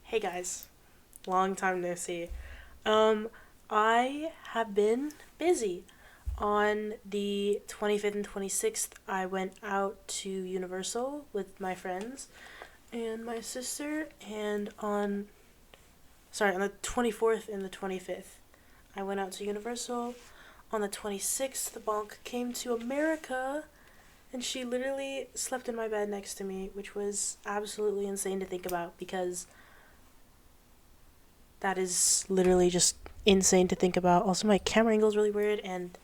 Hey guys, long time no see. Um, I have been busy. On the 25th and 26th, I went out to Universal with my friends and my sister, and on the 24th and the 25th, I went out to Universal. On the 26th, the Bonk came to America, and she literally slept in my bed next to me, which was absolutely insane to think about because that is literally just insane to think about. Also, my camera angle is really weird, and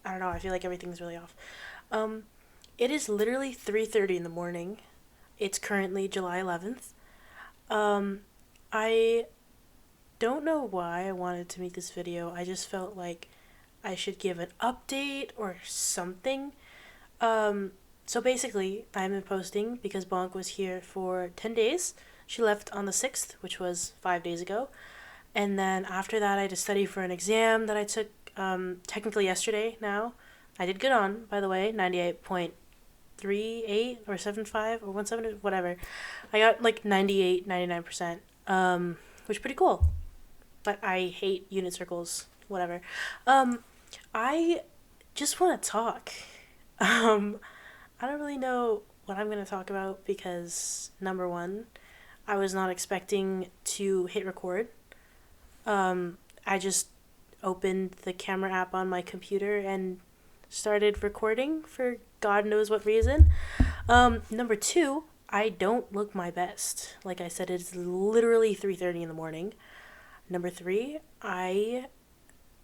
I don't know. I feel like everything's really off. Um, it is literally 3:30 in the morning. It's currently July 11th. Um, I don't know why I wanted to make this video. I just felt like I should give an update or something. Um, so basically, I've been posting because Bonk was here for 10 days. She left on the 6th, which was 5 days ago. And then after that, I had to study for an exam that I took technically yesterday now. I did good on, by the way, 98.38 or 75 or 17, whatever. I got like 98, 99%, which is pretty cool. But I hate unit circles, whatever. Um, I just want to talk. Um, I don't really know what I'm going to talk about because, number one, I was not expecting to hit record. I just opened the camera app on my computer and started recording for God knows what reason. Number two, I don't look my best. Like I said, it's literally 3:30 in the morning. Number three, I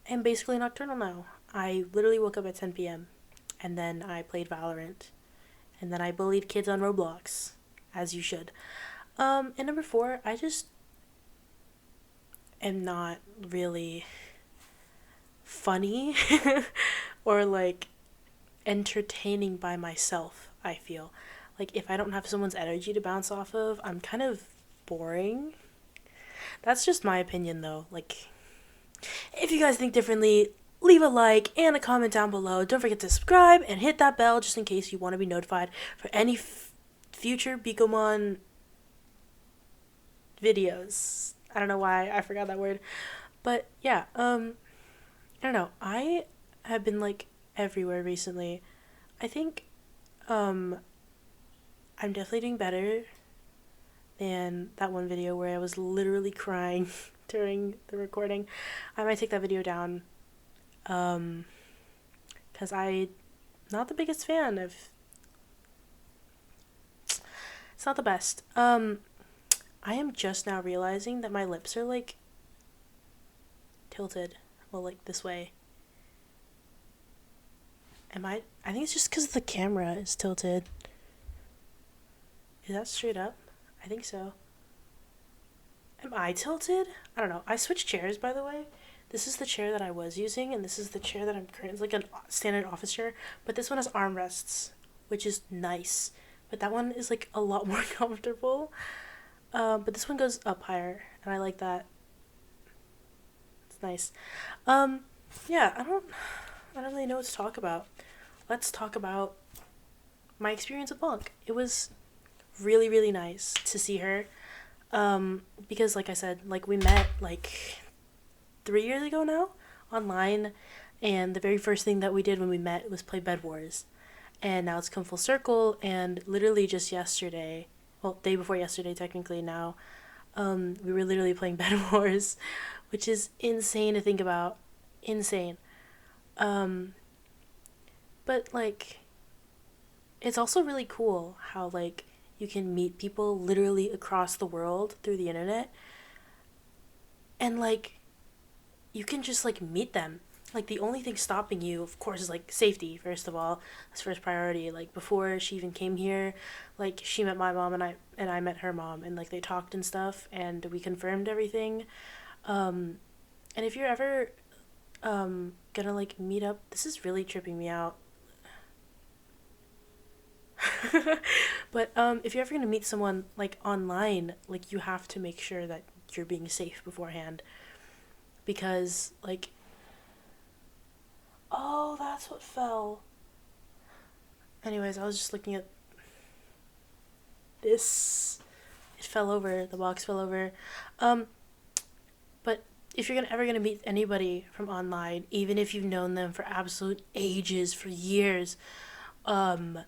am basically nocturnal now. I literally woke up at 10 p.m. and then I played Valorant. And then I bullied kids on Roblox, as you should. And number four, I just am not really funny or like entertaining by myself, I feel. Like if I don't have someone's energy to bounce off of, I'm kind of boring. That's just my opinion though. Like if you guys think differently, leave a like and a comment down below. Don't forget to subscribe and hit that bell just in case you want to be notified for any future Bicomon videos. I don't know why I forgot that word. But yeah, I don't know. I have been like everywhere recently. I think um I'm definitely doing better than that one video where I was literally crying during the recording. I might take that video down cuz I not the biggest fan of it's not the best. I am just now realizing that my lips are like tilted. Well, like this way. I think it's just cuz the camera is tilted. Is that straight up? I think so. Am I tilted? I don't know. I switched chairs, by the way. This is the chair that I was using, and this is the chair that I'm currently. It's like a standard office chair, but this one has armrests, which is nice. But that one is like a lot more comfortable. But this one goes up higher, and I like that. It's nice. Um, yeah, I don't really know what to talk about. Let's talk about my experience with Bonk. It was really, really nice to see her. Because like I said, like we met like 3 years ago now online, and the very first thing that we did when we met was play Bed Wars. And now it's come full circle, and literally just yesterday, well, day before yesterday, technically now, we were literally playing Bed Wars, which is insane to think about. Insane. Um, but like, it's also really cool how like you can meet people literally across the world through the internet, and like you can just like meet them. Like the only thing stopping you, of course, is like safety. First of all, that's first priority. Like before she even came here, like she met my mom and I met her mom, and like they talked and stuff, and we confirmed everything. Um, and if you're ever gonna like meet up, this is really tripping me out. But if you're ever gonna meet someone like online, like you have to make sure that you're being safe beforehand because like oh, that's what fell. Anyways, I was just looking at this. It fell over. The box fell over. Um, but if you're ever gonna meet anybody from online, even if you've known them for absolute ages, for years, um,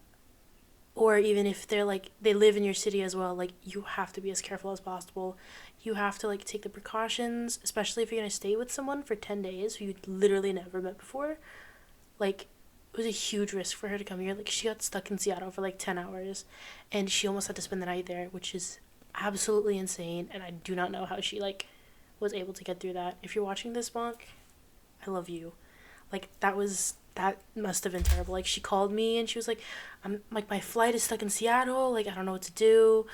or even if they're like they live in your city as well, like you have to be as careful as possible. You have to like take the precautions, especially if you're gonna stay with someone for 10 days who you literally never met before. Like it was a huge risk for her to come here. Like she got stuck in Seattle for like 10 hours, and she almost had to spend the night there, which is absolutely insane. And I do not know how she like was able to get through that. If you're watching this, Bonk, I love you. Like that must have been terrible. Like she called me and she was like, "I'm like my flight is stuck in Seattle. Like I don't know what to do.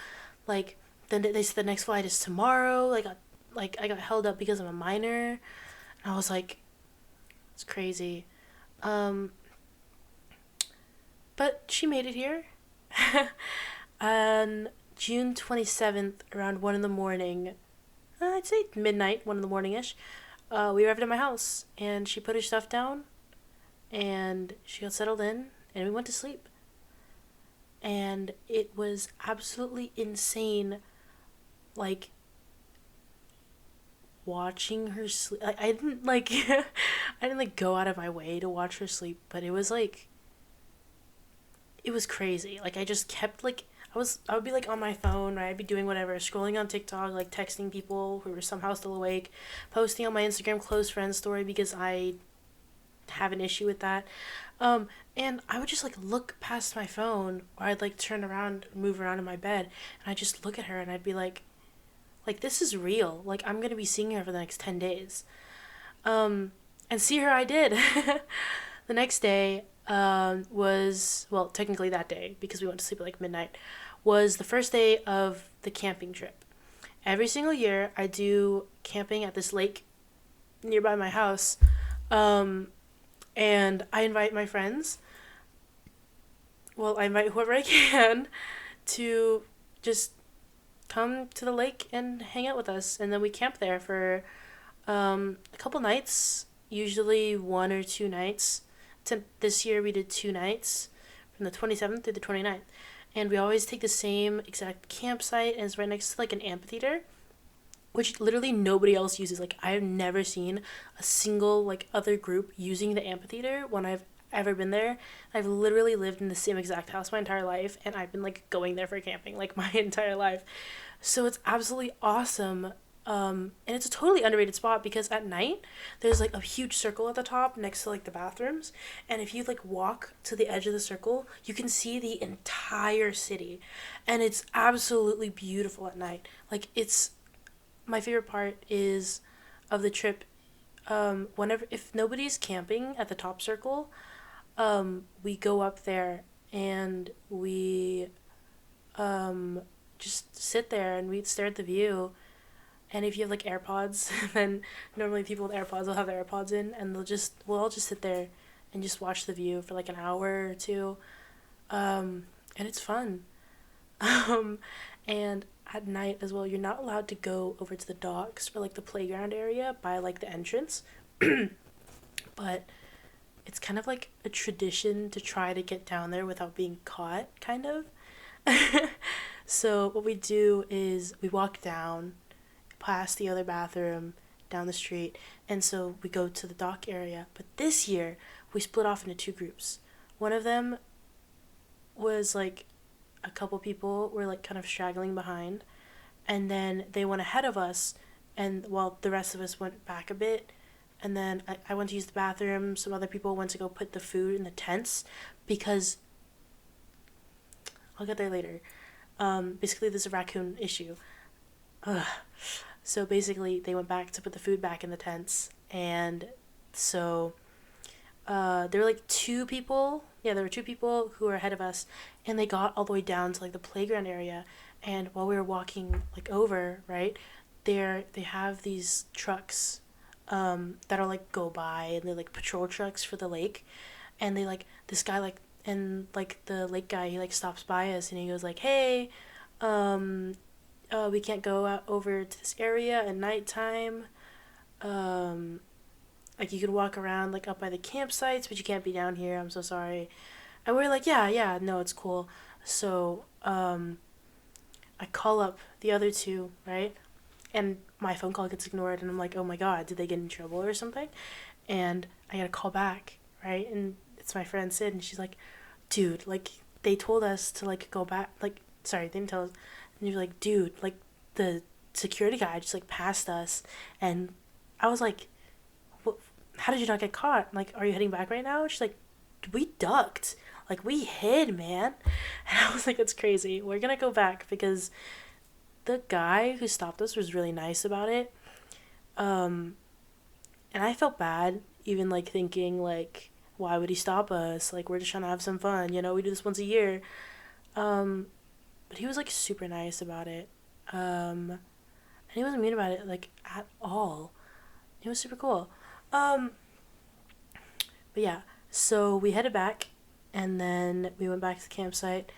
Like then they said the next flight is tomorrow. Like I got held up because I'm a minor." And I was like, "It's crazy." Um, but she made it here. On June 27th, around 1 in the morning, I'd say midnight, 1 in the morning ish, we arrived at my house and she put her stuff down and she got settled in and we went to sleep. And it was absolutely insane, like, watching her sleep. Like, I didn't, like, I didn't, like, go out of my way to watch her sleep, but it was, like, it was crazy. Like, I just kept, like, I would be like on my phone, right? I'd be doing whatever, scrolling on TikTok, like texting people who were somehow still awake, posting on my Instagram close friends story because I have an issue with that. Um, and I would just like look past my phone, or I'd like turn around, move around in my bed, and I'd just look at her and I'd be like this is real. Like I'm gonna be seeing her for the next 10 days. And see her I did. The next day was, well, technically that day because we went to sleep at like midnight, was the first day of the camping trip. Every single year I do camping at this lake nearby my house. Um, and I invite my friends. Well, I invite whoever I can to just come to the lake and hang out with us. And then we camp there for a couple nights, usually 1 or 2 nights. This year we did 2 nights from the 27th through the 29th. And we always take the same exact campsite, and it's right next to like an amphitheater, which literally nobody else uses. Like I've never seen a single like other group using the amphitheater when I've ever been there. I've literally lived in the same exact house my entire life, and I've been like going there for camping like my entire life. So it's absolutely awesome. And it's a totally underrated spot because at night there's like a huge circle at the top next to like the bathrooms, and if you like walk to the edge of the circle, you can see the entire city, and it's absolutely beautiful at night. Like it's my favorite part is of the trip. Whenever if nobody's camping at the top circle, we go up there and we um, just sit there and we stare at the view. And if you have like AirPods, then normally people with AirPods will have their AirPods in, and we'll all just sit there and just watch the view for like an hour or two, and it's fun. Um, and at night as well, you're not allowed to go over to the docks or like the playground area by like the entrance, but it's kind of like a tradition to try to get down there without being caught, kind of. So what we do is we walk down past the other bathroom down the street, and so we go to the dock area. But this year we split off into two groups. One of them was like a couple people were like kind of straggling behind, and then they went ahead of us, and while the rest of us went back a bit, and then I went to use the bathroom. Some other people went to go put the food in the tents because I'll get there later. Basically there's a raccoon issue. Ugh. So basically they went back to put the food back in the tents, and so there were like two people. Yeah, there were two people who were ahead of us, and they got all the way down to like the playground area. And while we were walking like over, right, they have these trucks that are like go by, and they're like patrol trucks for the lake. And they like this guy like and like the lake guy, he like stops by us and he goes like, "Hey, we can't go out over to this area at nighttime. Um, like you can walk around like up by the campsites, but you can't be down here. I'm so sorry." And we're like, yeah, no, it's cool. So I call up the other two, right? And my phone call gets ignored, and I'm like, oh my god, did they get in trouble or something? And I gotta call back, right? And it's my friend Sid, and she's like, dude, like, they told us to, like, go back, like, sorry, they didn't tell us. And you're like, dude, like, the security guy just, like, passed us. And I was like, what, how did you not get caught? Like, are you heading back right now? And she's like, we ducked. Like, we hid, man. And I was like, that's crazy. We're gonna go back because the guy who stopped us was really nice about it. Um, and I felt bad, even like thinking like, why would he stop us? Like we're just trying to have some fun, you know. We do this once a year. Um, but he was like super nice about it. And he wasn't mean about it like at all. He was super cool. Um, but yeah, so we headed back, and then we went back to the campsite.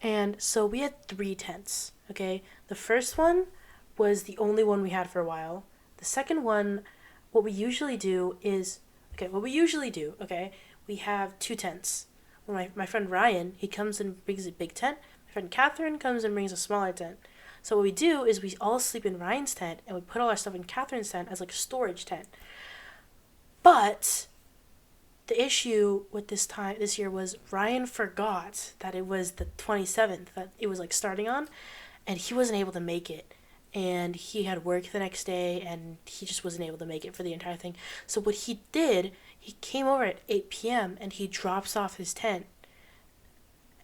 And so we had three tents. Okay, the first one was the only one we had for a while. The second one, what we usually do is, okay, what we usually do, okay, we have two tents. When my friend Ryan, he comes and brings a big tent. My friend Catherine comes and brings a smaller tent. So what we do is we all sleep in Ryan's tent, and we put all our stuff in Catherine's tent as like a storage tent. But the issue with this year was Ryan forgot that it was the 27th that it was like starting on, and he wasn't able to make it, and he had work the next day, and he just wasn't able to make it for the entire thing. So what he did, he came over at 8 p.m. and he drops off his tent,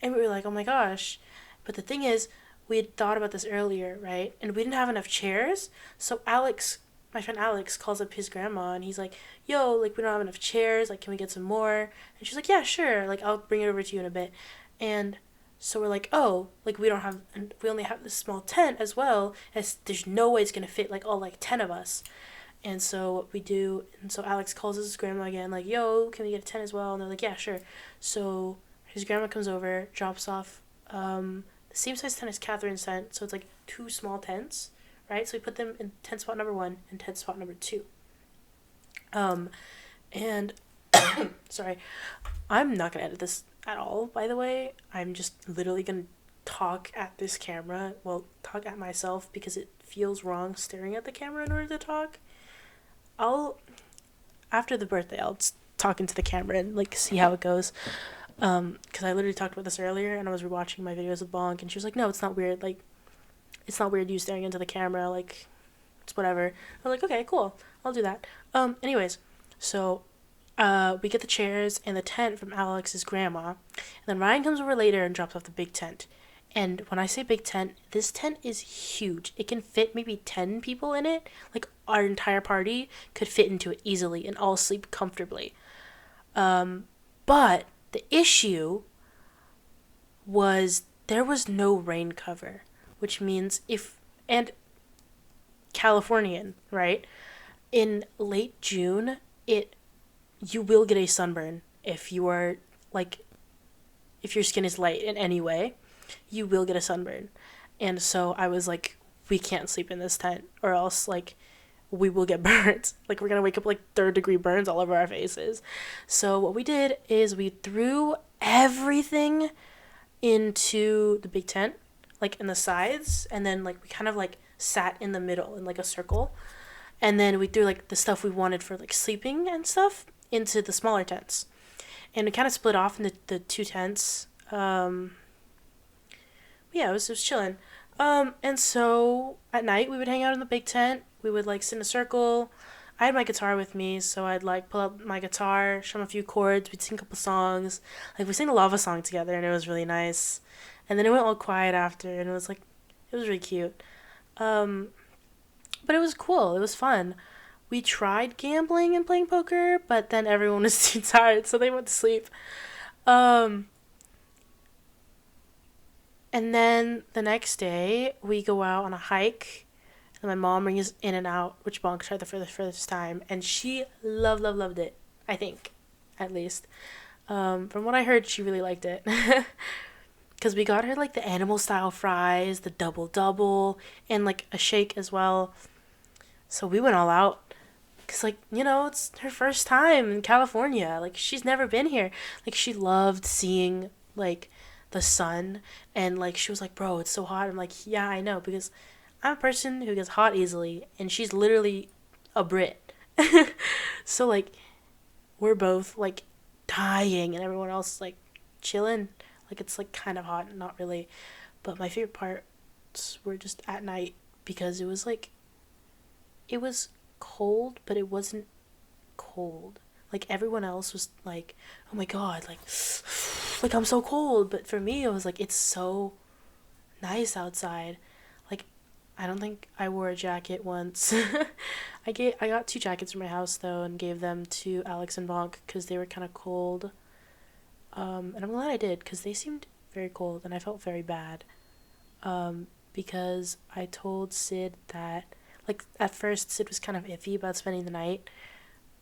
and we were like, oh my gosh. But the thing is, we had thought about this earlier, right? And we didn't have enough chairs. So Alex, my friend Alex, calls up his grandma, and he's like, yo, like, we don't have enough chairs. Like, can we get some more? And she's like, yeah, sure. Like, I'll bring it over to you in a bit. And so we're like, oh, like, we only have this small tent as well, as there's no way it's going to fit, like, all, like, 10 of us. And so what we do, and so Alex calls his grandma again, like, yo, can we get a tent as well? And they're like, yeah, sure. So his grandma comes over, drops off the same size tent as Catherine's tent, so it's like two small tents, right? So we put them in tent spot number 1 and tent spot number 2. And sorry, I'm not gonna edit this at all, by the way. I'm just literally gonna talk at this camera, well, talk at myself because it feels wrong staring at the camera in order to talk. I'll, after the birthday, I'll talk into the camera and like see how it goes. Because I literally talked about this earlier, and I was rewatching my videos with Bonk, and she was like, no, it's not weird, like, it's not weird you staring into the camera, like, it's whatever. I was like, okay, cool, I'll do that. Anyways, so, we get the chairs and the tent from Alex's grandma, and then Ryan comes over later and drops off the big tent. And when I say big tent, this tent is huge. It can fit maybe 10 people in it. Like, our entire party could fit into it easily and all sleep comfortably. But the issue was there was no rain cover, which means and Californian, right? In late June, you will get a sunburn if you are, like, if your skin is light in any way, you will get a sunburn. And so I was like, we can't sleep in this tent or else, like, we will get burnt. Like, we're gonna wake up like 3rd-degree burns all over our faces. So what we did is we threw everything into the big tent, like in the sides, and then like we kind of like sat in the middle in like a circle, and then we threw like the stuff we wanted for like sleeping and stuff into the smaller tents, and we kind of split off into the two tents. Yeah, it was chilling. And so at night we would hang out in the big tent. We would like sit in a circle. I had my guitar with me, so I'd like pull out my guitar, strum a few chords, we'd sing a couple songs. Like, we sang a Lava song together, and it was really nice. And then it went all quiet after, and it was really cute. Um, but it was cool. It was fun. We tried gambling and playing poker, but then everyone was too tired, so they went to sleep. Um, and then the next day, we go out on a hike, and my mom brings In and Out, which Bonk tried for the first time, and she loved it. I think, at least. From what I heard, she really liked it. Because we got her like the animal style fries, the double, and like a shake as well. So we went all out. Because, like, you know, it's her first time in California. Like, she's never been here. Like, she loved seeing, like, the sun, and like she was like, bro, it's so hot. I'm like, yeah, I know, because I'm a person who gets hot easily, and she's literally a Brit. So like we're both like dying, and everyone else like chilling. Like it's like kind of hot, not really. But my favorite parts were just at night, because it was cold, but it wasn't cold. Like everyone else was like, "Oh my god, like I'm so cold." But for me, it was like it's so nice outside. Like I don't think I wore a jacket once. I got two jackets from my house though, and gave them to Alex and Bonk because they were kind of cold. And I'm glad I did, because they seemed very cold, and I felt very bad. Because I told Sid that, like, at first Sid was kind of iffy about spending the night,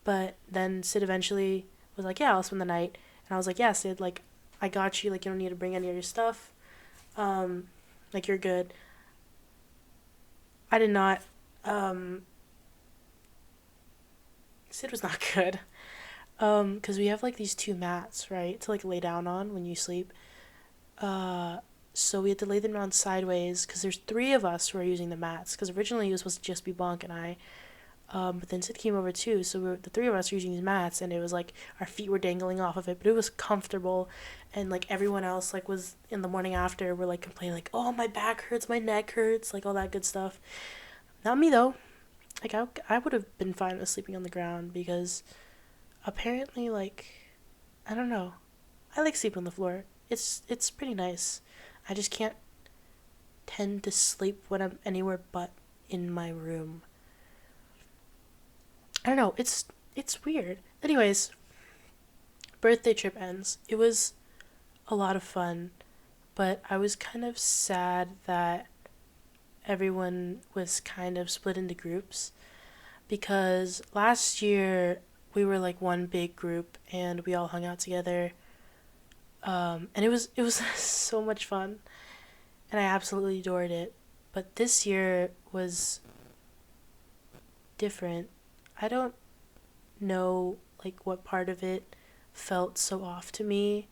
but then Sid eventually was like, "Yeah, I'll spend the night," and I was like, "Yeah, Sid, like, I got you. Like, you don't need to bring any of your stuff. Um, like, you're good." I did not. Um, Sid was not good. Because we have like these two mats, right, to like lay down on when you sleep. Uh, so we had to lay them down sideways because there's three of us who are using the mats. Because originally it was supposed to just be Bonk and I. But then Sid came over too, so the three of us were using these mats, and it was like our feet were dangling off of it, but it was comfortable, and like everyone else like was in the morning after were like complaining like, "Oh, my back hurts, my neck hurts," like all that good stuff. Not me though. Like I would have been fine with sleeping on the ground, because apparently like I don't know, I like sleeping on the floor. It's pretty nice. I just can't tend to sleep when I'm anywhere but in my room. I don't know. It's weird. Anyways, birthday trip ends. It was a lot of fun, but I was kind of sad that everyone was kind of split into groups, because last year we were like one big group and we all hung out together. And it was so much fun, and I absolutely adored it. But this year was different. I don't know like what part of it felt so off to me.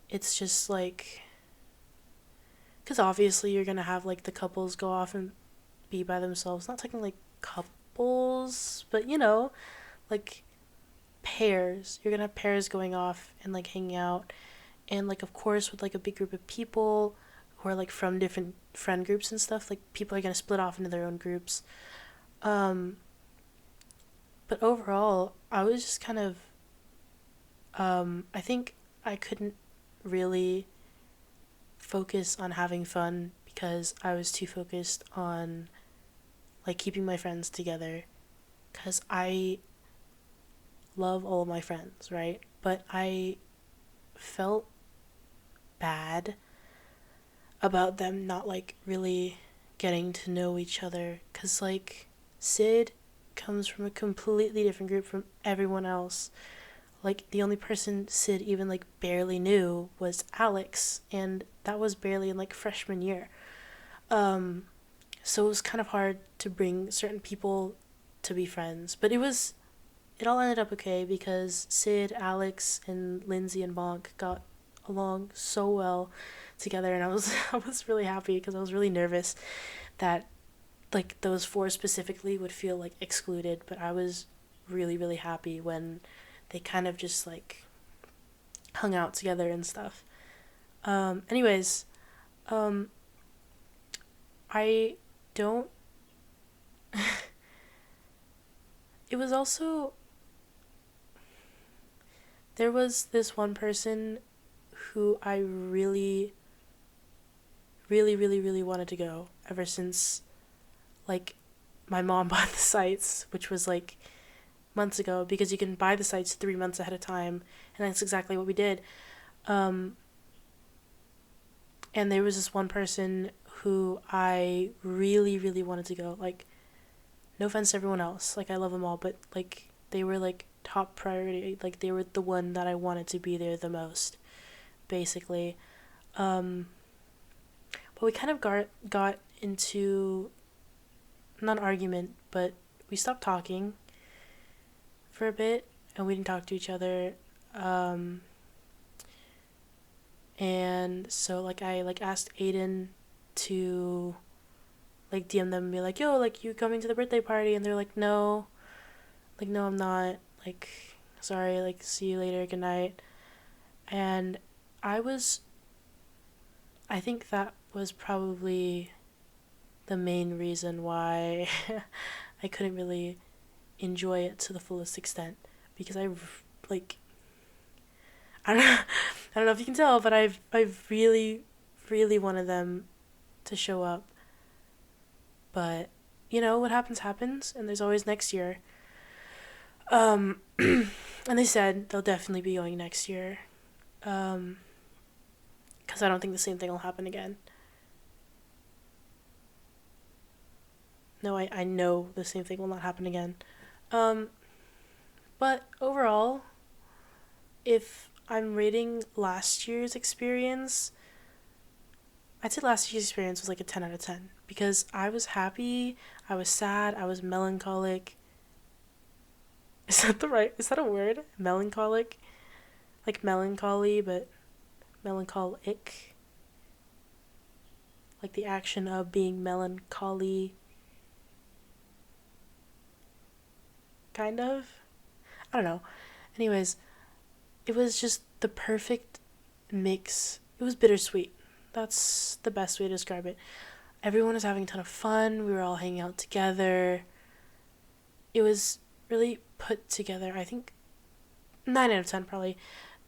It's just like, because obviously you're gonna have like the couples go off and be by themselves. Not technically like couples, but like pairs. You're gonna have pairs going off and like hanging out, and like of course with like a big group of people who are like from different friend groups and stuff. Like people are gonna split off into their own groups. Um, but overall, I was just kind of I think I couldn't really focus on having fun because I was too focused on like keeping my friends together, because I love all of my friends, right? But I felt bad about them not like really getting to know each other, because like Sid comes from a completely different group from everyone else. Like the only person Sid even like barely knew was Alex, and that was barely in like freshman year. Um, so it was kind of hard to bring certain people to be friends, but it all ended up okay, because Sid, Alex, and Lindsay and Bonk got along so well together, and I was really happy, because I was really nervous that like those four specifically would feel like excluded, but I was really really happy when they kind of just like hung out together and stuff. Anyways, um, I don't. It was also, there was this one person who I really, really, really, really wanted to go ever since like my mom bought the sites, which was like months ago, because you can buy the sites 3 months ahead of time, and that's exactly what we did. Um, and there was this one person who I really, really wanted to go. Like, no offense to everyone else, like I love them all, but like they were like top priority. Like they were the one that I wanted to be there the most, basically. Um, but we kind of got into, not an argument, but we stopped talking for a bit, and we didn't talk to each other. Um, And so like I like asked Aiden to like DM them and be like, yo, like you coming to the birthday party? And they're like no, I'm not, like sorry, like see you later, good night. And I was I think that was probably the main reason why I couldn't really enjoy it to the fullest extent, because like I don't know, I don't know if you can tell, but I really wanted them to show up. But you know what happens happens, and there's always next year. Um, and they said they'll definitely be going next year. Um, because I don't think the same thing will happen again. No, I know the same thing will not happen again. Um, but overall, if I'm rating last year's experience, I'd say last year's experience was like a 10 out of 10 because I was happy, I was sad, I was melancholic. Is that a word? Melancholic? Like melancholy, but melancholic. Like the action of being melancholy, kind of? I don't know. Anyways, it was just the perfect mix. It was bittersweet. That's the best way to describe it. Everyone was having a ton of fun. We were all hanging out together. It was really put together. I think 9 out of 10 probably.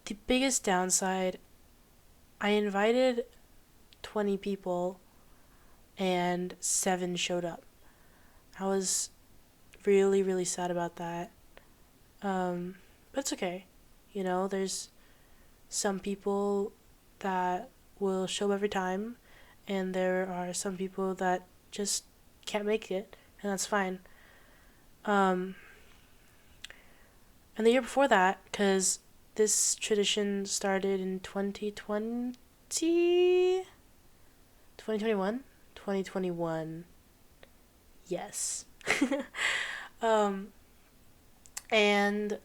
The biggest downside, I invited 20 people and 7 showed up. I was really sad about that. But it's okay. You know, there's some people that will show up every time, and there are some people that just can't make it, and that's fine. Um, and the year before that, because this tradition started in 2020, 2021, 2021. Yes. um, and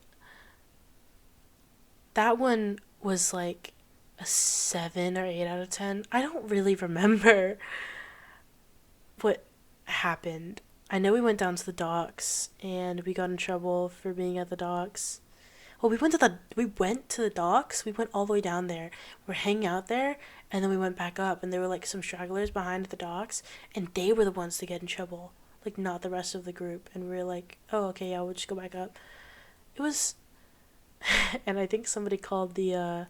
that one was like a 7 or 8 out of 10. I don't really remember what happened. I know we went down to the docks and we got in trouble for being at the docks. Well, we went to the docks. We went all the way down there. We're hanging out there, and then we went back up, and there were like some stragglers behind the docks, and they were the ones to get in trouble, like not the rest of the group. And we were like, oh, okay, yeah, we'll just go back up. It was, and I think somebody called the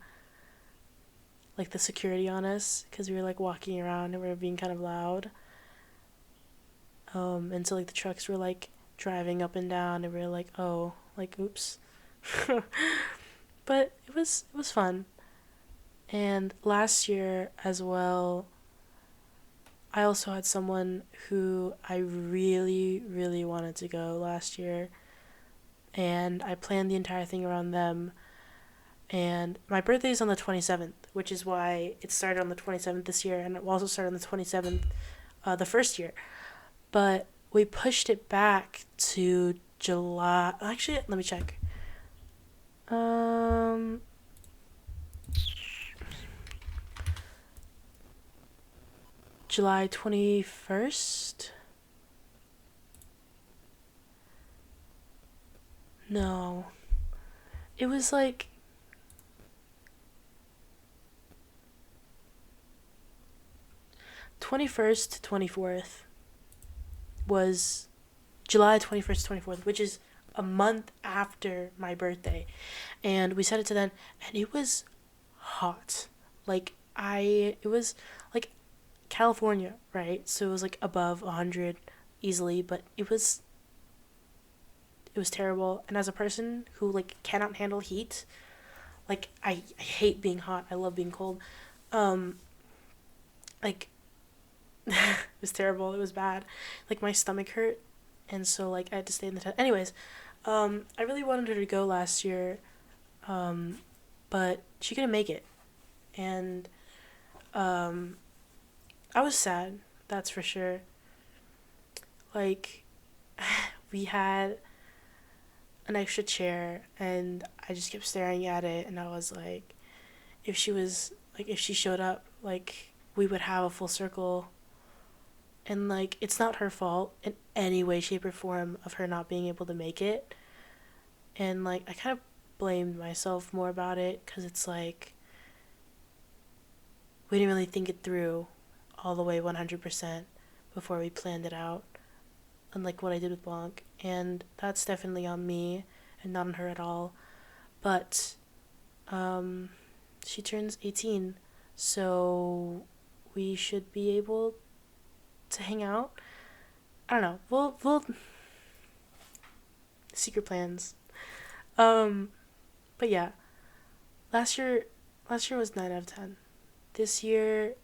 like the security on us because we were like walking around and we were being kind of loud. And so like the trucks were like driving up and down, and we were like, oh, like oops. But it was fun. And last year as well, I also had someone who I really wanted to go last year, and I planned the entire thing around them. And my birthday is on the 27th, which is why it started on the 27th this year, and it will also start on the 27th the first year. But we pushed it back to July. Actually, let me check. Um, July 21st? No. It was like 21st to 24th was July 21st to 24th, which is a month after my birthday. And we set it to then, and it was hot. It was like California, right? So it was like above 100 easily, but it was terrible. And as a person who like cannot handle heat, like I hate being hot. I love being cold. Um like it was terrible. It was bad. Like my stomach hurt, and so like I had to stay in the tent. Anyways, I really wanted her to go last year, um, but she couldn't make it, and um, I was sad. That's for sure. Like we had an extra chair, and I just kept staring at it, and I was like, if she was like if she showed up, like we would have a full circle. And like it's not her fault in any way, shape, or form of her not being able to make it. And like I kind of blamed myself more about it because it's like we didn't really think it through all the way 100% before we planned it out, unlike what I did with Bonk. And that's definitely on me and not on her at all. But she turns 18, so we should be able to hang out. I don't know. We'll secret plans. Um, but yeah, last year last year was 9 out of 10. This year,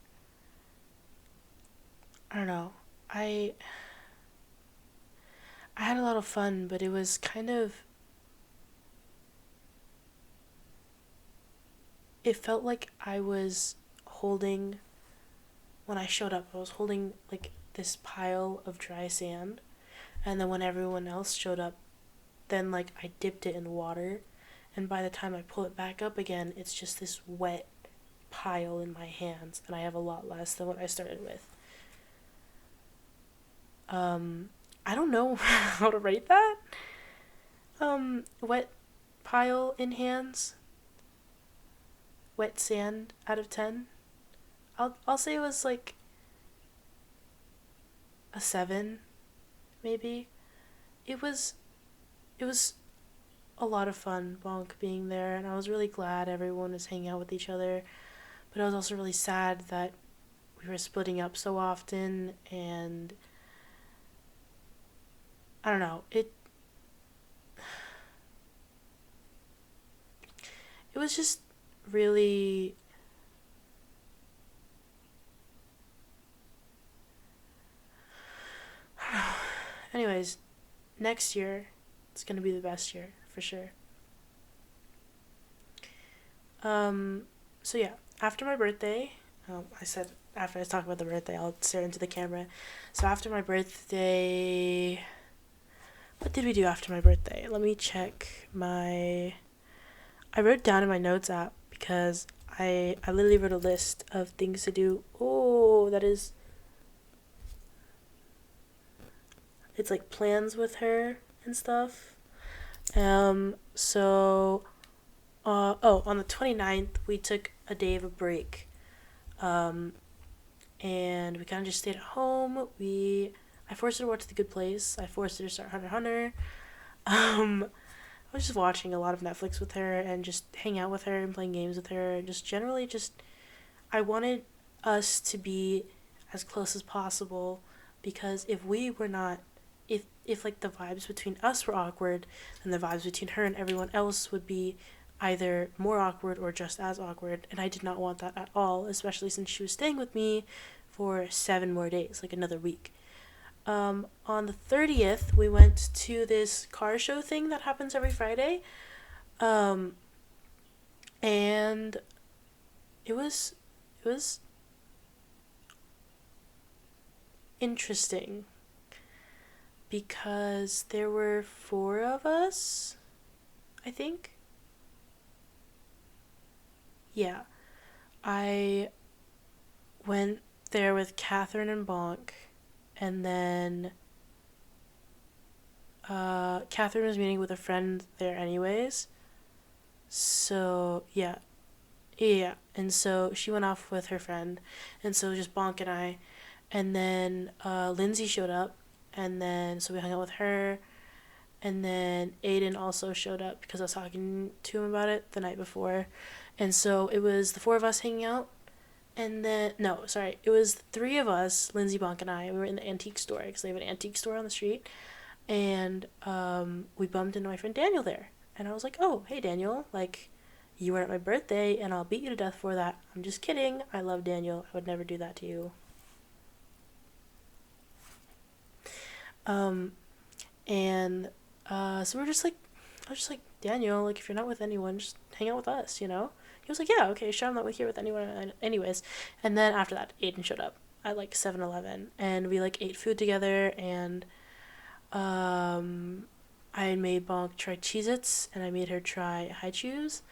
I don't know. I I had a lot of fun, but it was kind of, it felt like I was holding, when I showed up, I was holding like this pile of dry sand, and then when everyone else showed up, then like I dipped it in water, and by the time I pull it back up again, it's just this wet pile in my hands, and I have a lot less than what I started with. Um, I don't know how to rate that. Wet pile in hands, wet sand out of 10. I'll say it was like a 7, maybe. It was it was a lot of fun, Bonk being there, and I was really glad everyone was hanging out with each other. But I was also really sad that we were splitting up so often, and I don't know. It was just really, anyways, next year it's going to be the best year for sure. Um so yeah, after my birthday, I said after I talk about the birthday, I'll stare into the camera. So after my birthday, what did we do after my birthday? Let me check my. I wrote down in my notes app because I literally wrote a list of things to do. Oh, that is. It's like plans with her and stuff. So. On the 29th, we took a day of a break. Um, and we kind of just stayed at home. I forced her to watch The Good Place. I forced her to start Hunter x Hunter. I was just watching a lot of Netflix with her and just hang out with her and playing games with her. And just generally, just I wanted us to be as close as possible because if we were not, if like the vibes between us were awkward, then the vibes between her and everyone else would be either more awkward or just as awkward, and I did not want that at all, especially since she was staying with me for 7 more days, like another week. On the 30th, we went to this car show thing that happens every Friday, um, and it was interesting because there were 4 of us, I think. Yeah, I went there with Catherine and Bonk, and then Catherine was meeting with a friend there anyways. So yeah, and so she went off with her friend, and so just Bonk and I, and then Lindsay showed up, and then so we hung out with her, and then Aiden also showed up because I was talking to him about it the night before, and so it was the 4 of us hanging out. And then, no, sorry, it was 3 of us, Lindsay, Bonk, and I. We were in the antique store because they have an antique store on the street. And we bumped into my friend Daniel there. And I was like, oh, hey, Daniel, like, you were at my birthday and I'll beat you to death for that. I'm just kidding. I love Daniel. I would never do that to you. Um, and so we're just like, I was just like, Daniel, like, if you're not with anyone, just hang out with us, you know? He was like, yeah, okay, sure, I'm not here with anyone anyways. And then after that, Aiden showed up at like 7-Eleven, and we like ate food together, and I made Bonk try Cheez-Its, and I made her try High Chews,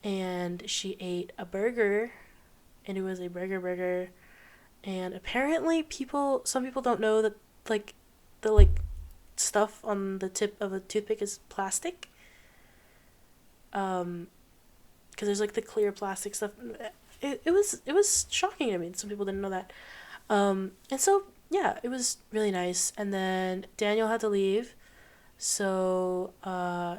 and she ate a burger and it was a burger. And apparently, some people don't know that like the like stuff on the tip of a toothpick is plastic. Because there's like the clear plastic stuff. It was shocking to me. Some people didn't know that. And so yeah, it was really nice. And then Daniel had to leave, so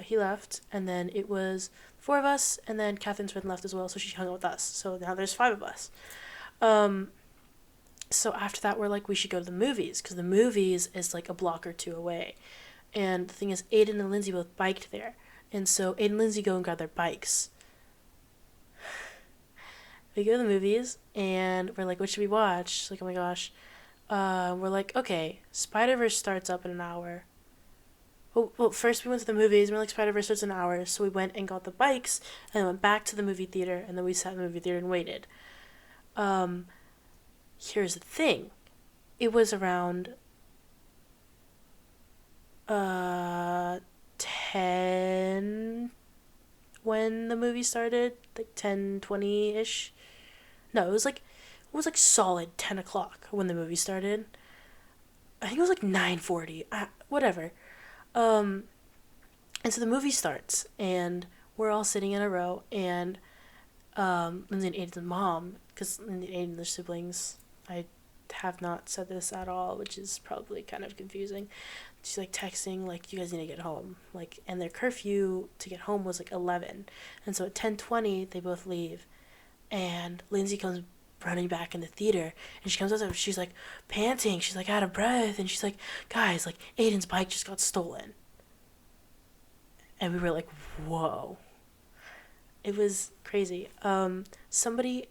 he left, and then it was four of us, and then Catherine's friend left as well, so she hung out with us. So now there's five of us. Um, so after that, we're like, we should go to the movies because the movies is like a block or two away. And the thing is, Aiden and Lindsay both biked there, and so Aiden and Lindsay go and grab their bikes. We go to the movies, and we're like, what should we watch? She's like, oh my gosh. We're like, okay, Spider-Verse starts up in an hour. Well, first we went to the movies, and we're like, Spider-Verse starts in an hour, so we went and got the bikes, and then went back to the movie theater, and then we sat in the movie theater and waited. Um, Here's the thing. It was around 10 when the movie started, like 10:20 ish. No, it was like solid 10 o'clock when the movie started. I think it was like 9:40. Whatever. Um, and so the movie starts, and we're all sitting in a row, and Lindsay and Aiden's mom, because Lindsay and Aiden, their siblings, I have not said this at all, which is probably kind of confusing. She's like texting, like, you guys need to get home. Like, and their curfew to get home was like 11. And so at 10:20, they both leave. And Lindsay comes running back in the theater, and she comes out and she's like panting, she's like out of breath, and she's like, guys, like Aiden's bike just got stolen. And we were like, whoa. It was crazy. Somebody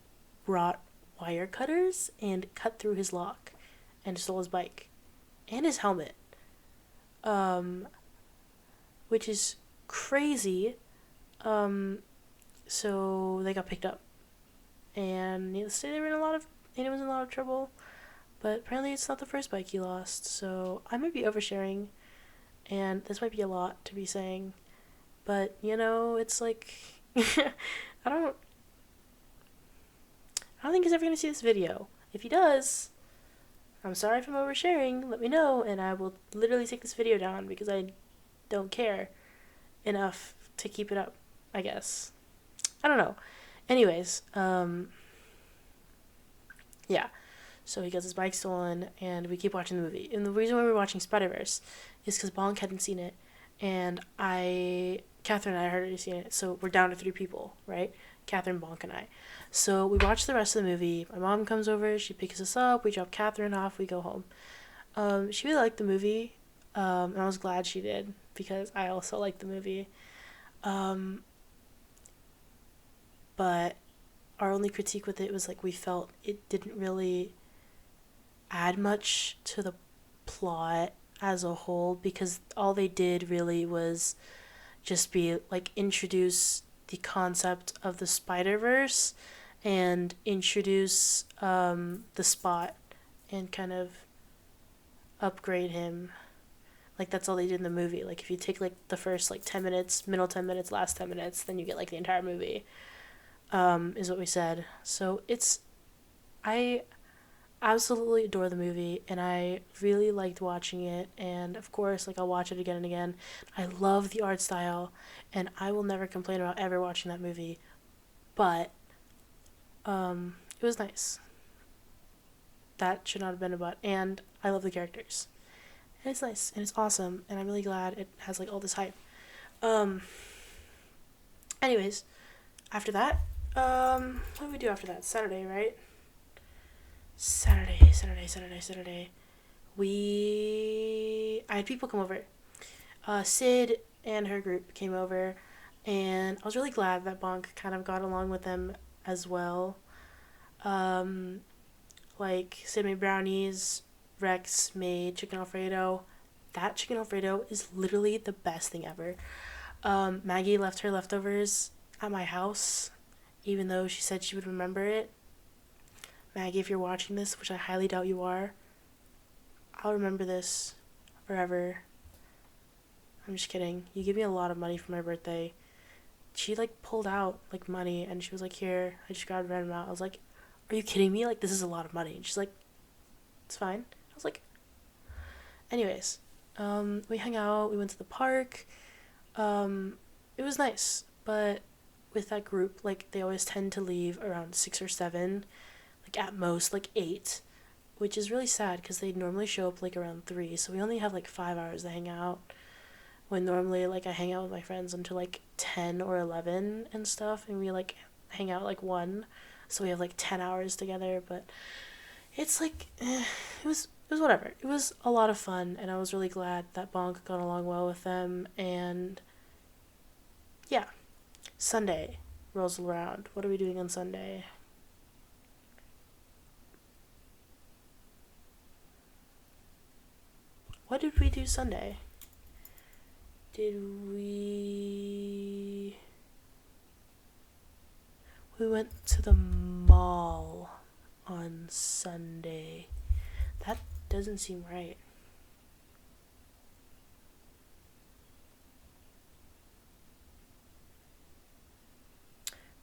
brought wire cutters and cut through his lock and stole his bike and his helmet. Um, which is crazy. So they got picked up, and needless to say, Aiden was in a lot of trouble. But apparently, it's not the first bike he lost. So I might be oversharing, and this might be a lot to be saying, but it's like I don't I don't think he's ever gonna see this video. If he does, I'm sorry if I'm oversharing. Let me know, and I will literally take this video down because I don't care enough to keep it up, I guess. I don't know. Anyways, yeah. So he gets his bike stolen, and we keep watching the movie. And the reason why we're watching Spider-Verse is because Bonk hadn't seen it, and Catherine and I had already seen it, so we're down to three people, right? Catherine, Bonk, and I. So we watch the rest of the movie. My mom comes over, she picks us up, we drop Catherine off, we go home. She really liked the movie, and I was glad she did, because I also liked the movie. But our only critique with it was like we felt it didn't really add much to the plot as a whole, because all they did really was just be like introduce the concept of the Spider-Verse and introduce the Spot and kind of upgrade him. Like that's all they did in the movie. Like if you take like the first like 10 minutes, middle 10 minutes, last 10 minutes, then you get like the entire movie. Is what we said. So I absolutely adore the movie, and I really liked watching it, and of course like I'll watch it again and again. I love the art style, and I will never complain about ever watching that movie, but it was nice. That should not have been about, and I love the characters, and it's nice and it's awesome, and I'm really glad it has like all this hype. um Anyways, after that, what did we do after that? Saturday, right? Saturday. I had people come over. Sid and her group came over, and I was really glad that Bonk kind of got along with them as well. Um, like, Sid made brownies, Rex made chicken Alfredo. That chicken Alfredo is literally the best thing ever. Maggie left her leftovers at my house, even though she said she would remember it. Maggie, if you're watching this, which I highly doubt you are, I'll remember this forever. I'm just kidding. You gave me a lot of money for my birthday. She like pulled out like money, and she was like, "Here, I just grabbed a random amount." I was like, are you kidding me? Like, this is a lot of money. And she's like, it's fine. I was like, anyways, we hung out, we went to the park. It was nice, but with that group, like, they always tend to leave around 6 or 7, like, at most, like, 8, which is really sad because they normally show up, like, around 3, so we only have, like, 5 hours to hang out, when normally, like, I hang out with my friends until, like, 10 or 11 and stuff, and we, like, hang out, like, 1, so we have, like, 10 hours together, but it's, like, it was whatever. It was a lot of fun, and I was really glad that Bonk got along well with them, and yeah. Sunday rolls around. What are we doing on Sunday? What did we do Sunday? Did we... We went to the mall on Sunday. That doesn't seem right.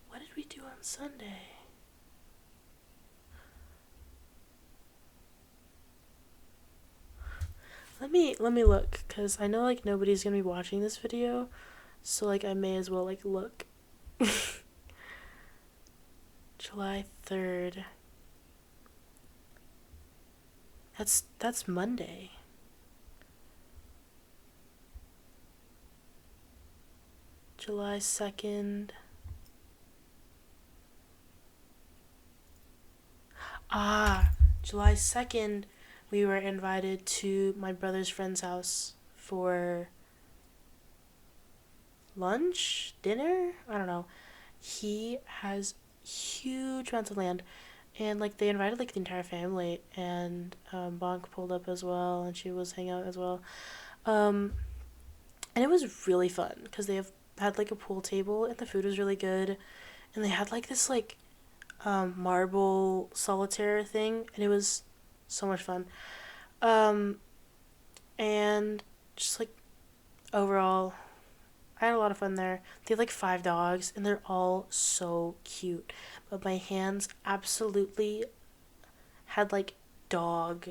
What did we do on Sunday? Let me look, cause I know like nobody's gonna be watching this video, so like I may as well like look. July 3rd. That's Monday. July 2nd. July 2nd, we were invited to my brother's friend's house for lunch, dinner? I don't know. He has huge amounts of land, and like they invited like the entire family, and Bonk pulled up as well, and she was hanging out as well. Um, and it was really fun because they have had like a pool table, and the food was really good, and they had like this like marble solitaire thing, and it was so much fun. Um, and just like overall, I had a lot of fun there. They have like 5 dogs, and they're all so cute. But my hands absolutely had like dog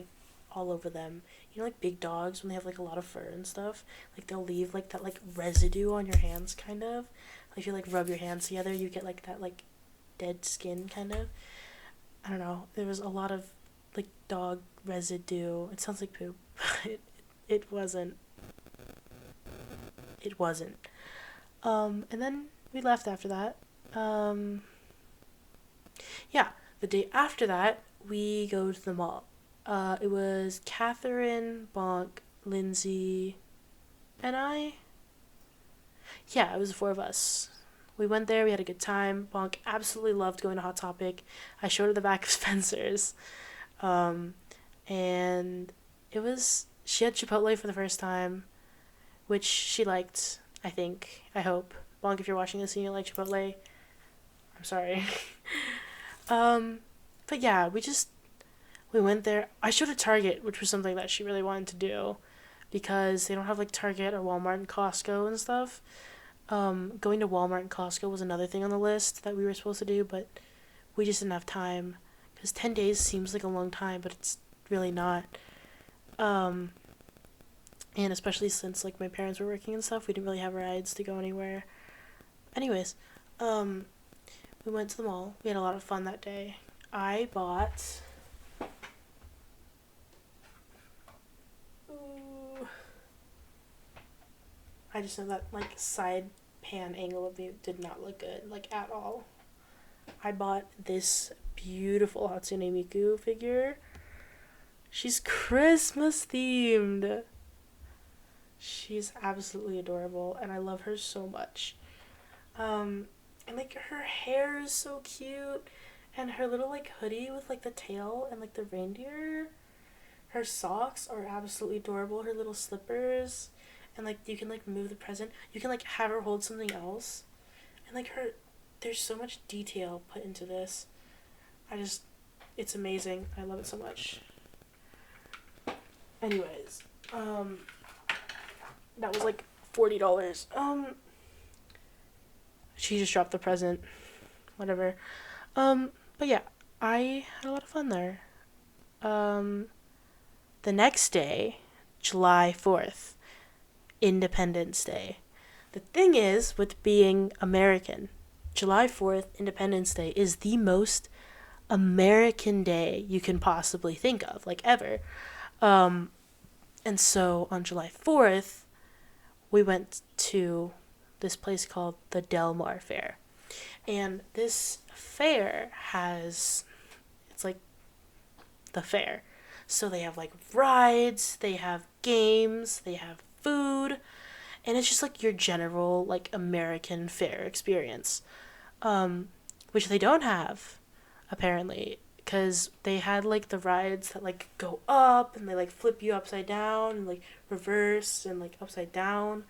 all over them. You know, like big dogs when they have like a lot of fur and stuff. Like they'll leave like that like residue on your hands, kind of. Like if you like rub your hands together, you get like that like dead skin, kind of. I don't know. There was a lot of like dog residue. It sounds like poop. It wasn't. It wasn't. And then we left after that. Um, yeah, the day after that, we go to the mall. It was Catherine, Bonk, Lindsay, and I. Yeah, it was the 4 of us. We went there, we had a good time. Bonk absolutely loved going to Hot Topic. I showed her the back of Spencer's. Um, and it was, she had Chipotle for the first time, which she liked, I think. I hope. Bonk, if you're watching this and you like Chipotle, I'm sorry. um, but yeah, we went there. I showed her Target, which was something that she really wanted to do because they don't have like Target or Walmart and Costco and stuff. Going to Walmart and Costco was another thing on the list that we were supposed to do, but we just didn't have time because 10 days seems like a long time, but it's really not. Um, and especially since like my parents were working and stuff, we didn't really have rides to go anywhere. Anyways, um, we went to the mall. We had a lot of fun that day. I bought. Ooh, I just know that like side pan angle of me did not look good, like at all. I bought this beautiful Hatsune Miku figure. She's Christmas themed. She's absolutely adorable, and I love her so much. And like her hair is so cute, and her little like hoodie with like the tail and like the reindeer. Her socks are absolutely adorable. Her little slippers, and like you can like move the present. You can like have her hold something else, and like her, there's so much detail put into this. It's amazing. I love it so much. Anyways, that was like $40. She just dropped the present. Whatever. But yeah, I had a lot of fun there. Um, the next day, July 4th, Independence Day. The thing is, with being American, July 4th, Independence Day, is the most American day you can possibly think of, like ever. Um, and so on July 4th, we went to this place called the Del Mar Fair. And this fair has, it's like the fair. So they have like rides, they have games, they have food, and it's just like your general like American fair experience, which they don't have apparently, because they had like the rides that like go up and they like flip you upside down and like reverse and like upside down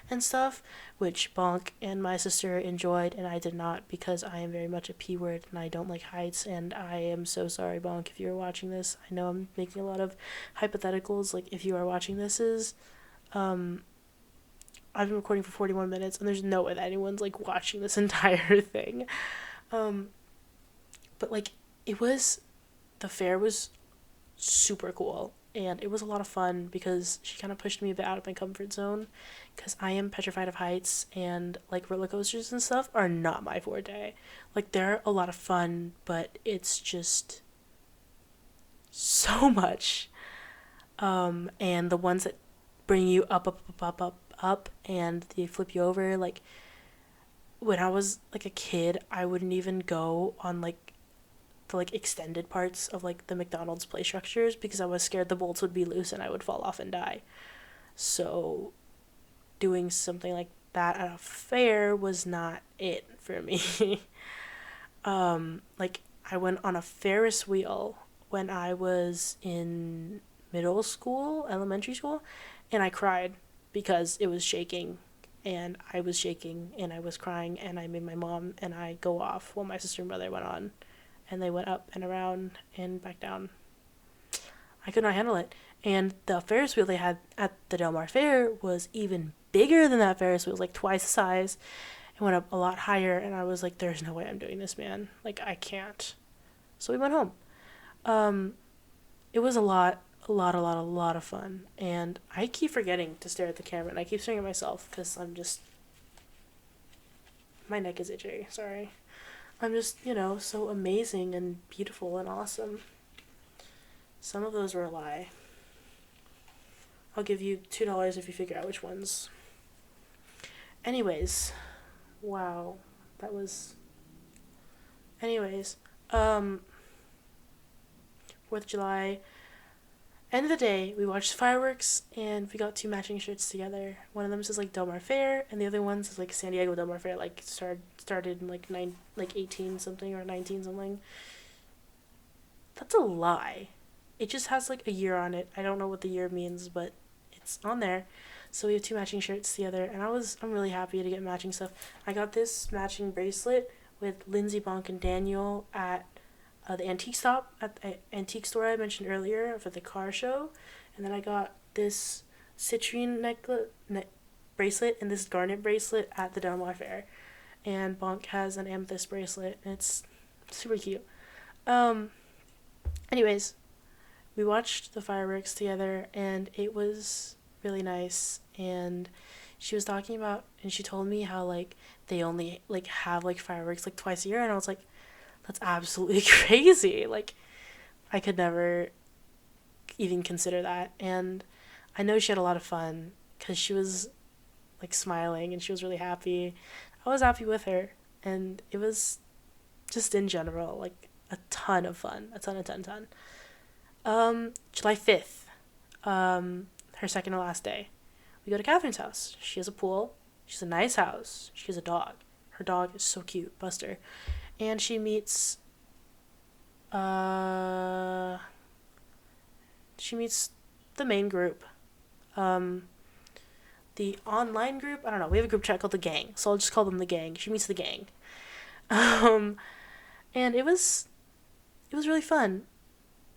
and stuff, which Bonk and my sister enjoyed and I did not, because I am very much a P word and I don't like heights, and I am so sorry, Bonk, if you're watching this. I know I'm making a lot of hypotheticals, like if you are watching this is I've been recording for 41 minutes and there's no way that anyone's like watching this entire thing. Um but like it was, the fair was super cool and it was a lot of fun because she kind of pushed me a bit out of my comfort zone, because I am petrified of heights, and like roller coasters and stuff are not my forte. Like they're a lot of fun, but it's just so much. And the ones that bring you up and they flip you over, like when I was like a kid, I wouldn't even go on like the like extended parts of like the McDonald's play structures because I was scared the bolts would be loose and I would fall off and die. So doing something like that at a fair was not it for me. Like I went on a Ferris wheel when I was in middle school, elementary school, and I cried because it was shaking and I was shaking and I was crying, and I made my mom and I go off while my sister and brother went on, and they went up and around and back down. I could not handle it. And the Ferris wheel they had at the Del Mar Fair was even bigger than that Ferris wheel. It was like twice the size. It went up a lot higher, and I was like, there's no way I'm doing this, man. Like, I can't. So we went home. Um, it was a lot of fun. And I keep forgetting to stare at the camera, and I keep staring at myself because I'm just. My neck is itchy. Sorry. I'm just, so amazing and beautiful and awesome. Some of those were a lie. I'll give you $2 if you figure out which ones. Anyways, wow, that was. Anyways, 4th of July. End of the day, we watched fireworks and we got two matching shirts together. One of them says like Del Mar Fair, and the other one says like San Diego Del Mar Fair. Like started in like 18 something or 19 something. That's a lie. It just has like a year on it. I don't know what the year means, but it's on there. So we have two matching shirts together, and I'm really happy to get matching stuff. I got this matching bracelet with Lindsay, Bonk, and Daniel at the antique stop at the antique store I mentioned earlier for the car show, and then I got this citrine bracelet and this garnet bracelet at the Del Mar Fair, and Bonk has an amethyst bracelet, and it's super cute. Um, Anyways, we watched the fireworks together, and it was really nice. And she was talking about, and she told me how like they only like have like fireworks like twice a year, and I was like, that's absolutely crazy. Like, I could never even consider that. And I know she had a lot of fun because she was like smiling and she was really happy. I was happy with her, and it was just in general like a ton of fun, a ton. July 5th, her second to last day, we go to Catherine's house. She has a pool. She's a nice house. She has a dog. Her dog is so cute, Buster. And uh she meets the main group. The online group, I don't know. We have a group chat called the gang, so I'll just call them the gang. She meets the gang. Um and it was really fun.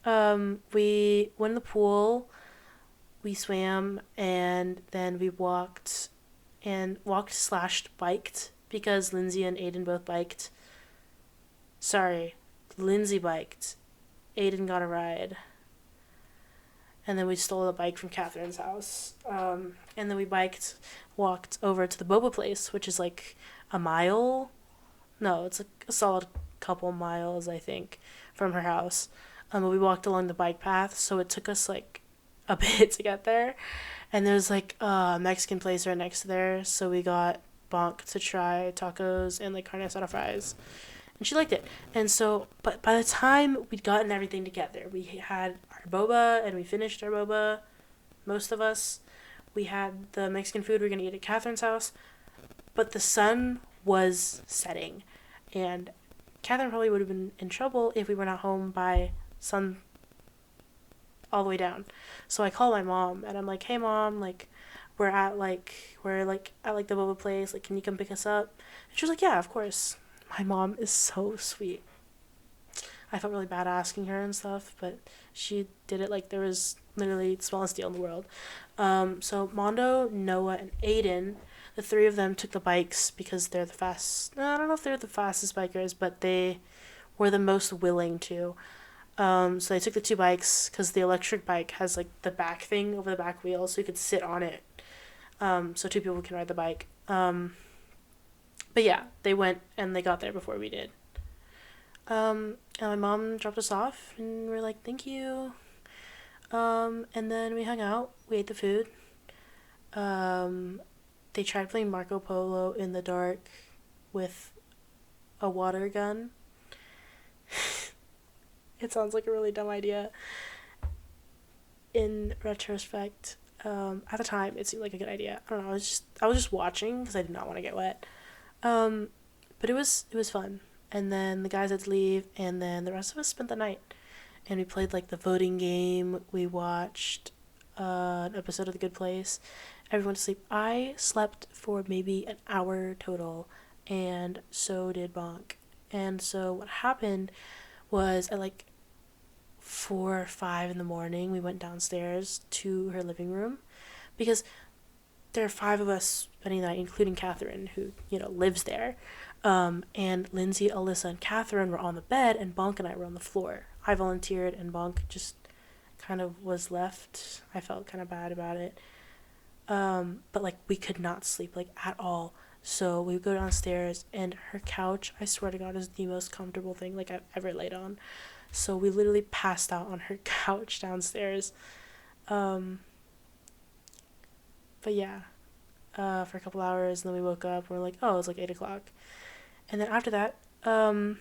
We went in the pool, we swam, and then we walked slash biked because Lindsay and Aiden both biked. Sorry, Lindsay biked. Aiden got a ride. And then we stole a bike from Catherine's house. And then we walked over to the boba place, which is like a mile. No, it's like a solid couple miles, I think, from her house. But we walked along the bike path, so it took us like a bit to get there. And there's like a Mexican place right next to there, so we got Bonk to try tacos and like carne asada fries, and she liked it. And so, but by the time we'd gotten everything together, we had our boba and we finished our boba. Most of us, we had the Mexican food we were gonna eat at Catherine's house, but the sun was setting, and Catherine probably would have been in trouble if we were not home by sun all the way down. So I call my mom and I'm like, "Hey mom, like we're at like the boba place, like can you come pick us up?" And she was like, "Yeah, of course." My mom is so sweet. I felt really bad asking her and stuff, but she did it like there was literally the smallest deal in the world. So Mondo, Noah, and Aiden, the three of them took the bikes because they're the fast. I don't know if they're the fastest bikers, but they were the most willing to. So they took the two bikes because the electric bike has like the back thing over the back wheel, so you could sit on it. So two people can ride the bike. But yeah, they went and they got there before we did. And my mom dropped us off, and we are like, "Thank you." And then we hung out. We ate the food. They tried playing Marco Polo in the dark with a water gun. It sounds like a really dumb idea. In retrospect, at the time, it seemed like a good idea. I don't know. I was just watching because I did not want to get wet. But it was fun. And then the guys had to leave, and then the rest of us spent the night. And we played like the voting game. We watched an episode of The Good Place. Everyone to sleep. I slept for maybe an hour total, and so did Bonk. And so what happened was at like 4 or 5 in the morning, we went downstairs to her living room because there are 5 of us spending the night, including Catherine, who, lives there. And Lindsay, Alyssa, and Catherine were on the bed, and Bonk and I were on the floor. I volunteered, and Bonk just kind of was left. I felt kind of bad about it. But, like, we could not sleep, like, at all. So we would go downstairs, and her couch, I swear to God, is the most comfortable thing, like, I've ever laid on. So we literally passed out on her couch downstairs. But yeah, for a couple hours, and then we woke up, and we're like, oh, it's like 8 o'clock. And then after that, around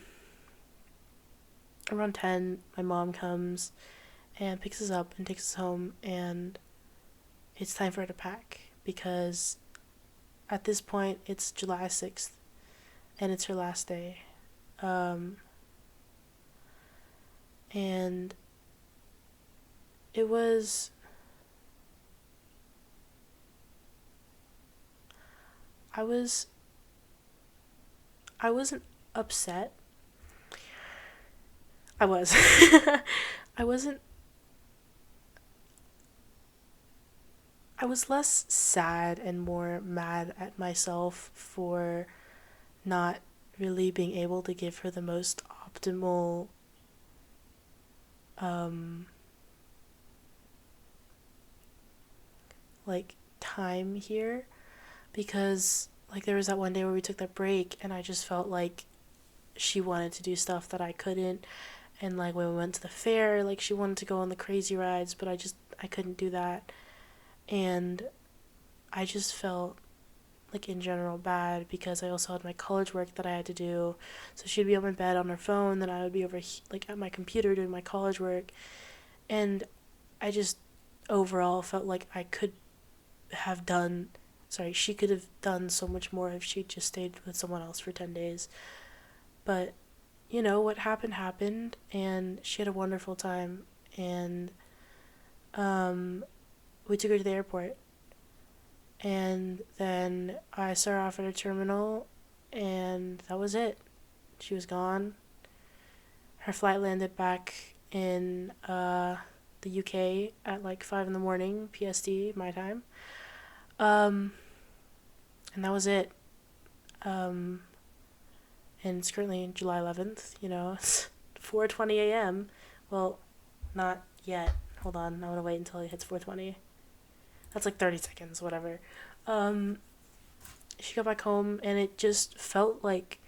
10, my mom comes and picks us up and takes us home, and it's time for her to pack, because at this point, it's July 6th, and it's her last day. And it was... I wasn't upset. I was. I wasn't... I was less sad and more mad at myself for not really being able to give her the most optimal time here, because there was that one day where we took that break and I just felt like she wanted to do stuff that I couldn't, and when we went to the fair, she wanted to go on the crazy rides, but I couldn't do that, and I just felt in general bad because I also had my college work that I had to do. So she'd be on my bed on her phone, then I would be over at my computer doing my college work, and I just overall felt like she could have done so much more if she just stayed with someone else for 10 days. But what happened, and she had a wonderful time, and we took her to the airport. And then I saw her off at a terminal, and that was it. She was gone. Her flight landed back in the UK at 5 in the morning, PST, my time. And that was it. And it's currently July 11th, 4:20 a.m. Well, not yet. Hold on, I'm gonna wait until it hits 4:20. That's like 30 seconds, whatever. Um, she got back home and it just felt like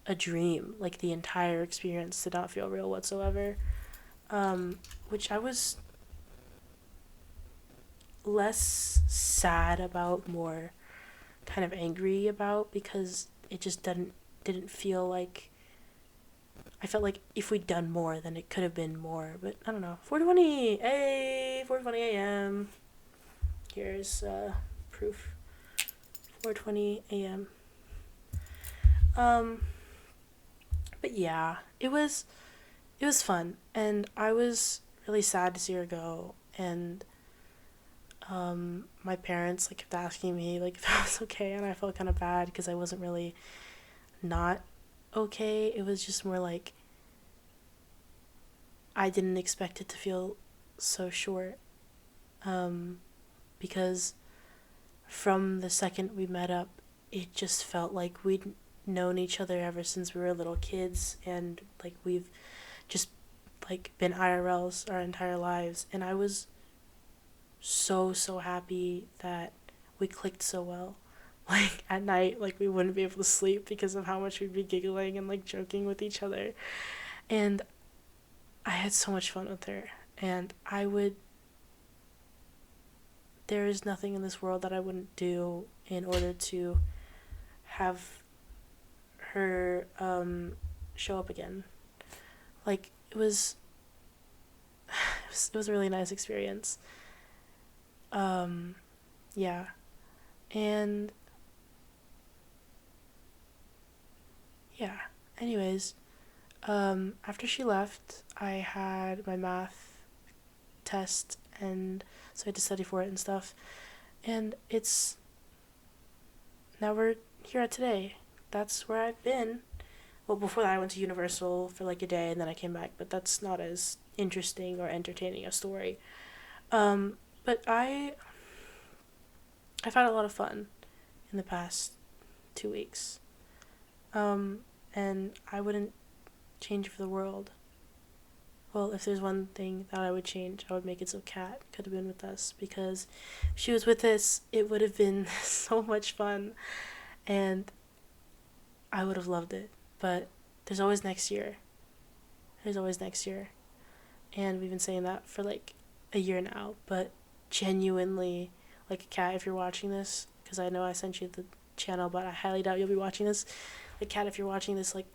a dream. Like the entire experience did not feel real whatsoever. Which I was less sad about, more kind of angry about, because it just didn't feel like, I felt like if we'd done more, then it could have been more. But I don't know. 4:20, hey, 4:20 a.m. Here's proof. 4:20 a.m. Um, but yeah, it was fun, and I was really sad to see her go. And my parents like kept asking me like if I was okay, and I felt kind of bad because I wasn't really not okay. It was just more like I didn't expect it to feel so short, um, because from the second we met up, it just felt like we'd known each other ever since we were little kids, and like we've just like been IRLs our entire lives. And I was so happy that we clicked so well. Like at night, like we wouldn't be able to sleep because of how much we'd be giggling and like joking with each other. And I had so much fun with her. And there is nothing in this world that I wouldn't do in order to have her show up again. Like it was a really nice experience. Um, yeah, and yeah. Anyways, after she left, I had my math test, and so I had to study for it and stuff. And it's now we're here at today. That's where I've been. Well, before that, I went to Universal for like a day, and then I came back. But that's not as interesting or entertaining a story. But I've had a lot of fun in the past 2 weeks. Um, and I wouldn't change it for the world. Well, if there's one thing that I would change, I would make it so Kat could have been with us, because if she was with us, it would have been so much fun, and I would have loved it. But there's always next year. There's always next year. And we've been saying that for like a year now, but genuinely, like Kat, if you're watching this, because I know I sent you the channel, but I highly doubt you'll be watching this. Like Kat, if you're watching this, like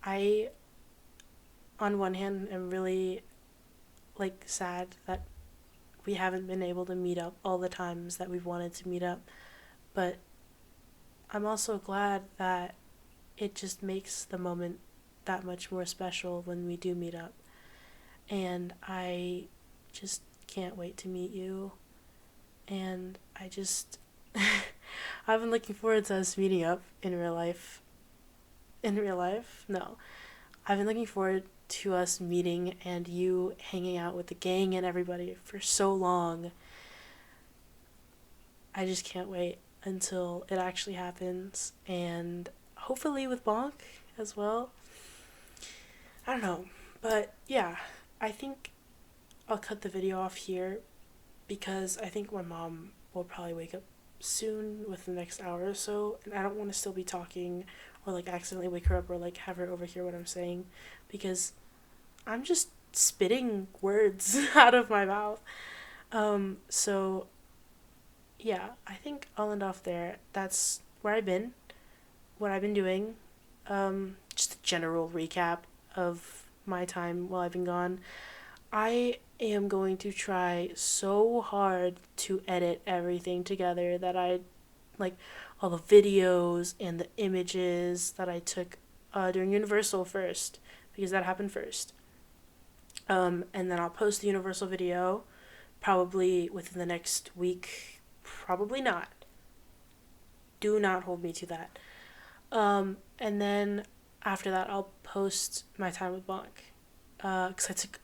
I, on one hand, am really like sad that we haven't been able to meet up all the times that we've wanted to meet up, but I'm also glad that it just makes the moment that much more special when we do meet up. And I just can't wait to meet you. And I've been looking forward to us meeting up in real life. In real life? No. I've been looking forward to us meeting and you hanging out with the gang and everybody for so long. I just can't wait until it actually happens, and hopefully with Bonk as well. I don't know, but yeah, I think I'll cut the video off here because I think my mom will probably wake up soon within the next hour or so, and I don't want to still be talking or like accidentally wake her up or like have her overhear what I'm saying, because I'm just spitting words out of my mouth. So yeah, I think I'll end off there. That's where I've been, what I've been doing, just a general recap of my time while I've been gone. I am going to try so hard to edit everything together that I like all the videos and the images that I took during Universal first, because that happened first. And then I'll post the Universal video probably within the next week. Probably not. Do not hold me to that. And then after that, I'll post my time with Bonk. Because I took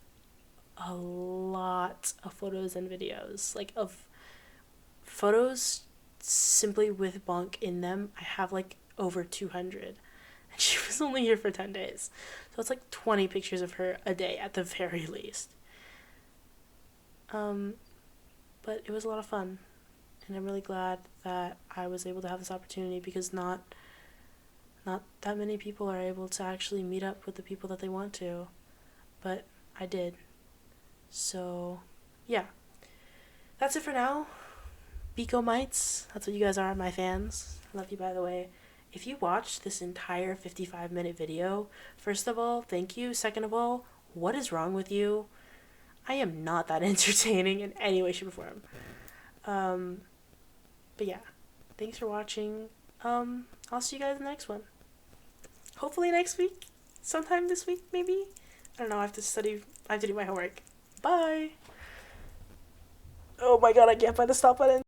a lot of photos and videos. Like, of photos simply with Bonk in them. I have, like, over 200. and she was only here for 10 days. So it's like 20 pictures of her a day at the very least. But it was a lot of fun, and I'm really glad that I was able to have this opportunity, because not that many people are able to actually meet up with the people that they want to, but I did. So, yeah. That's it for now. Beako Mites, that's what you guys are, my fans. I love you, by the way. If you watched this entire 55-minute video, first of all, thank you. Second of all, what is wrong with you? I am not that entertaining in any way, shape, or form. But yeah, thanks for watching. I'll see you guys in the next one. Hopefully next week. Sometime this week, maybe? I don't know, I have to do my homework. Bye! Oh my god, I can't find the stop button.